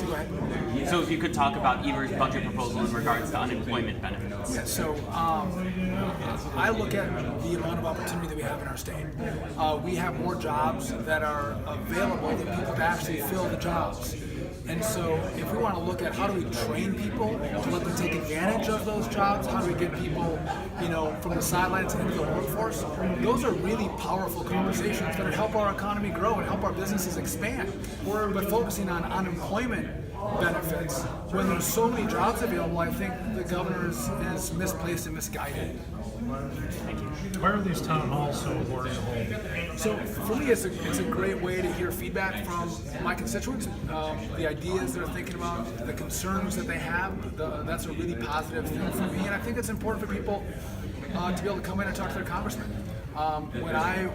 So go ahead. So if you could talk about Ever's budget proposal in regards to unemployment benefits. Yeah, so I look at the amount of opportunity that we have in our state. We have more jobs that are available than people to actually fill the jobs. And so if we want to look at how do we train people to let them take advantage of those jobs, how do we get people, from the sidelines into the workforce, those are really powerful conversations that would help our economy grow and help our businesses expand. But focusing on unemployment benefits, when there's so many jobs available, I think the governor is misplaced and misguided. Why are these town halls so important to hold? So for me, it's a great way to hear feedback from my constituents, the ideas they're thinking about, the concerns that they have. That's a really positive thing for me, and I think it's important for people to be able to come in and talk to their congressman. When I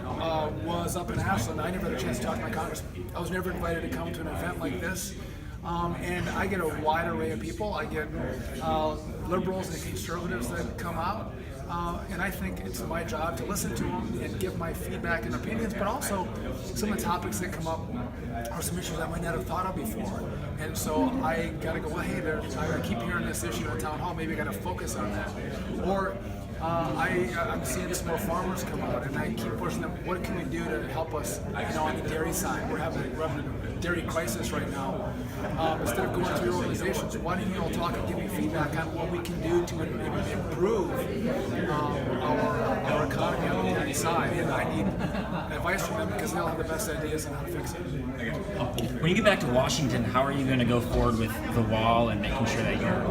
was up in Ashland, I never had a chance to talk to my congressman. I was never invited to come to an event like this. And I get a wide array of people. I get liberals and conservatives that come out. And I think it's my job to listen to them and give my feedback and opinions, but also some of the topics that come up are some issues I might not have thought of before. And so I got to go, well, hey, I keep hearing this issue at town hall, maybe I got to focus on that. Or I'm seeing some more farmers come out, and I keep pushing them. What can we do to help us? On the dairy side, we're having a dairy crisis right now. Instead of going to your organizations, why don't you all talk and give me feedback on what we can do to improve our economy on the dairy side? And I need advice from them because they all have the best ideas on how to fix it. When you get back to Washington, how are you going to go forward with the wall and making sure that your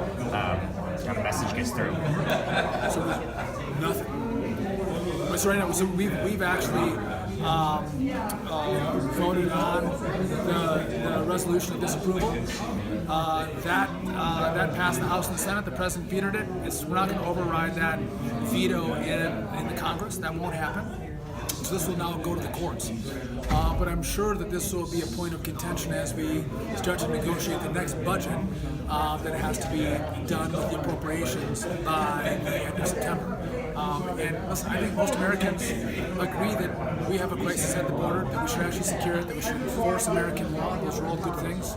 kind of message gets through? So nothing. So right now, we've actually voted on the resolution of disapproval. That passed the House and the Senate. The President vetoed it. We're not going to override that veto in the Congress. That won't happen. So this will now go to the courts. But I'm sure that this will be a point of contention as we start to negotiate the next budget that has to be done with the appropriations by the end of September. And listen, I think most Americans agree that we have a crisis at the border, that we should actually secure it, that we should enforce American law. Those are all good things.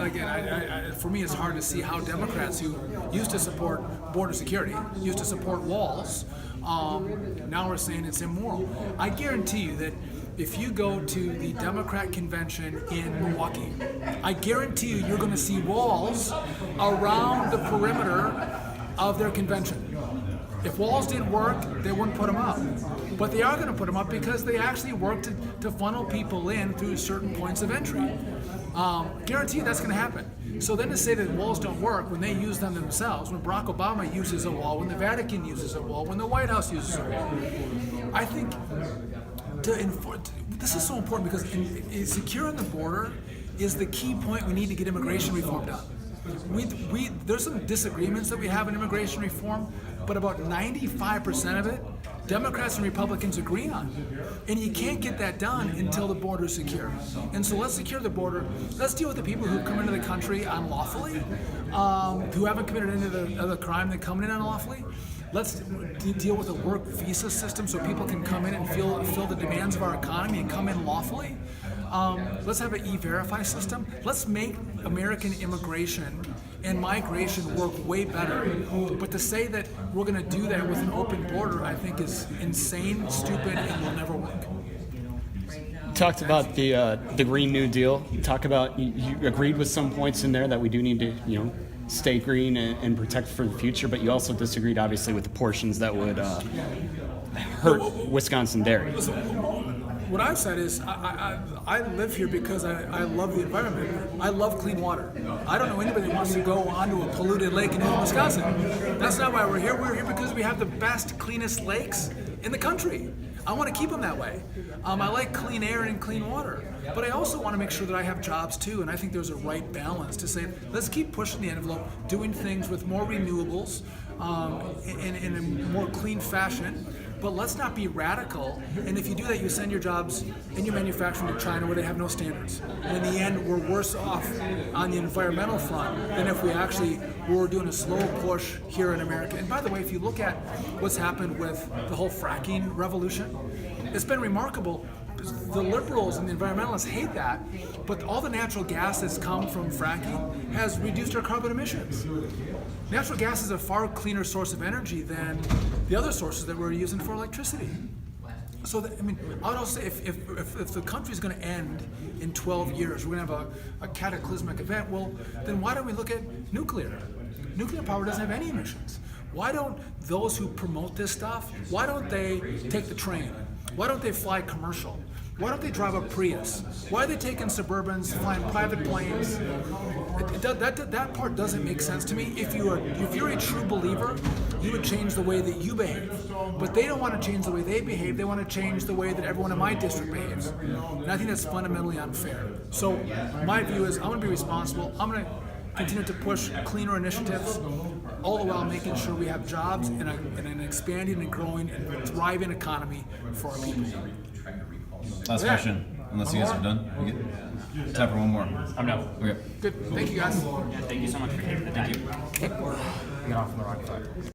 Again, for me, it's hard to see how Democrats who used to support border security, used to support walls, now we're saying it's immoral. I guarantee you that if you go to the Democrat convention in Milwaukee, I guarantee you're going to see walls around the perimeter of their convention. If walls didn't work, they wouldn't put them up. But they are going to put them up because they actually work to funnel people in through certain points of entry. Guarantee you that's going to happen. So then to say that walls don't work when they use them themselves, when Barack Obama uses a wall, when the Vatican uses a wall, when the White House uses a wall, I think this is so important because securing the border is the key point we need to get immigration reform done. There's some disagreements that we have in immigration reform, but about 95% of it, Democrats and Republicans agree on. And you can't get that done until the border is secure. And so let's secure the border. Let's deal with the people who come into the country unlawfully, who haven't committed any other crime than coming in unlawfully. Let's deal with a work visa system so people can come in and fill the demands of our economy and come in lawfully. Let's have an e-verify system. Let's make American immigration and migration work way better. But to say that we're going to do that with an open border, I think is insane, stupid, and will never work. You talked about the Green New Deal. You agreed with some points in there that we do need to, stay green and protect for the future, but you also disagreed, obviously, with the portions that would hurt Wisconsin dairy. What I've said is I live here because I love the environment. I love clean water. I don't know anybody that wants to go onto a polluted lake in Wisconsin. That's not why we're here. We're here because we have the best, cleanest lakes in the country. I want to keep them that way. I like clean air and clean water. But I also want to make sure that I have jobs too, and I think there's a right balance to say, let's keep pushing the envelope, doing things with more renewables in a more clean fashion. But let's not be radical, and if you do that, you send your jobs and your manufacturing to China where they have no standards. And in the end, we're worse off on the environmental front than if we actually were doing a slow push here in America. And by the way, if you look at what's happened with the whole fracking revolution, it's been remarkable. the liberals and the environmentalists hate that, but all the natural gas that's come from fracking has reduced our carbon emissions. Natural gas is a far cleaner source of energy than the other sources that we're using for electricity. So, I mean, I would also say if the country's going to end in 12 years, we're going to have a cataclysmic event, well, then why don't we look at nuclear? Nuclear power doesn't have any emissions. Why don't those who promote this stuff, why don't they take the train? Why don't they fly commercial? Why don't they drive a Prius? Why are they taking Suburbans, flying private planes? That part doesn't make sense to me. If you're a true believer, you would change the way that you behave. But they don't want to change the way they behave. They want to change the way that everyone in my district behaves. And I think that's fundamentally unfair. So my view is I'm going to be responsible. I'm going to continue to push cleaner initiatives, all the while making sure we have jobs and an expanding and growing and thriving economy for our people. Last question, unless you guys are done. We get time for one more. I'm done. Okay. Good. Thank you, guys. Thank you so much for taking the time. We got off on the wrong foot.